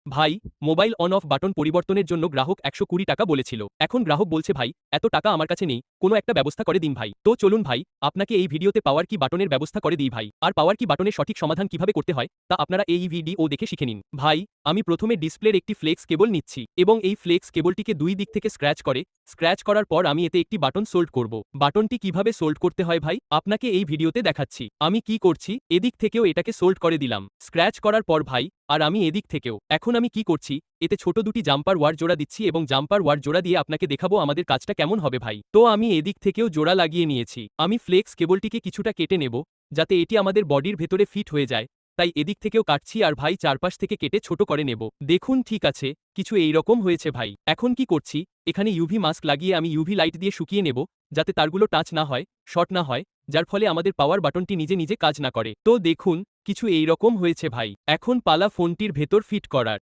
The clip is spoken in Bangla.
ভাই, মোবাইল অন অফ বাটন পরিবর্তনের জন্য গ্রাহক ১২০ টাকা বলেছিল। এখন গ্রাহক বলছে ভাই, এত টাকা আমার কাছে নেই, কোনো একটা ব্যবস্থা করে দিন ভাই। তো চলুন ভাই, আপনাকে এই ভিডিওতে পাওয়ার কি বাটনের ব্যবস্থা করে দিই ভাই। আর পাওয়ার কি বাটনের সঠিক সমাধান কিভাবে করতে হয় তা আপনারা এই ভিডিও দেখে শিখে নিন। ভাই, আমি প্রথমে ডিসপ্লের একটি ফ্লেক্স কেবল নিচ্ছি এবং এই ফ্লেক্স কেবলটিকে দুই দিক থেকে স্ক্র্যাচ করার পর আমি এতে একটি বাটন সোল্ড করব। বাটনটি কিভাবে সোল্ড করতে হয় ভাই, আপনাকে এই ভিডিওতে দেখাচ্ছি। আমি কি করছি, এদিক থেকেও এটাকে সোল্ড করে দিলাম। স্ক্র্যাচ করার পর ভাই, আর আমি এদিক থেকেও। এখন আমি কি করছি, এতে ছোট দুটি জাম্পার ওয়্যার জোড়া দিচ্ছি এবং জাম্পার ওয়্যার জোড়া দিয়ে আপনাকে দেখাবো আমাদের কাজটা কেমন হবে ভাই। তো আমি এদিক থেকেও জোড়া লাগিয়ে নিয়েছি। আমি ফ্লেক্স কেবলটিকে কিছুটা কেটে নেব, যাতে এটি আমাদের বডির ভেতরে ফিট হয়ে যায়। তাই এদিক থেকেও কাটছি আর ভাই চারপাশ থেকে কেটে ছোট করে নেব। দেখুন ঠিক আছে, কিছু এইরকম হয়েছে ভাই। এখন কি করছি, এখানে ইউভি মাস্ক লাগিয়ে আমি ইউভি লাইট দিয়ে শুকিয়ে নেব, যাতে তারগুলো টাচ না হয়, শর্ট না হয়, যার ফলে আমাদের পাওয়ার বাটনটি নিজে নিজে কাজ না করে। তো দেখুন, কিছু এইরকম হয়েছে ভাই। এখন পালা ফোনটির ভেতর ফিট করার।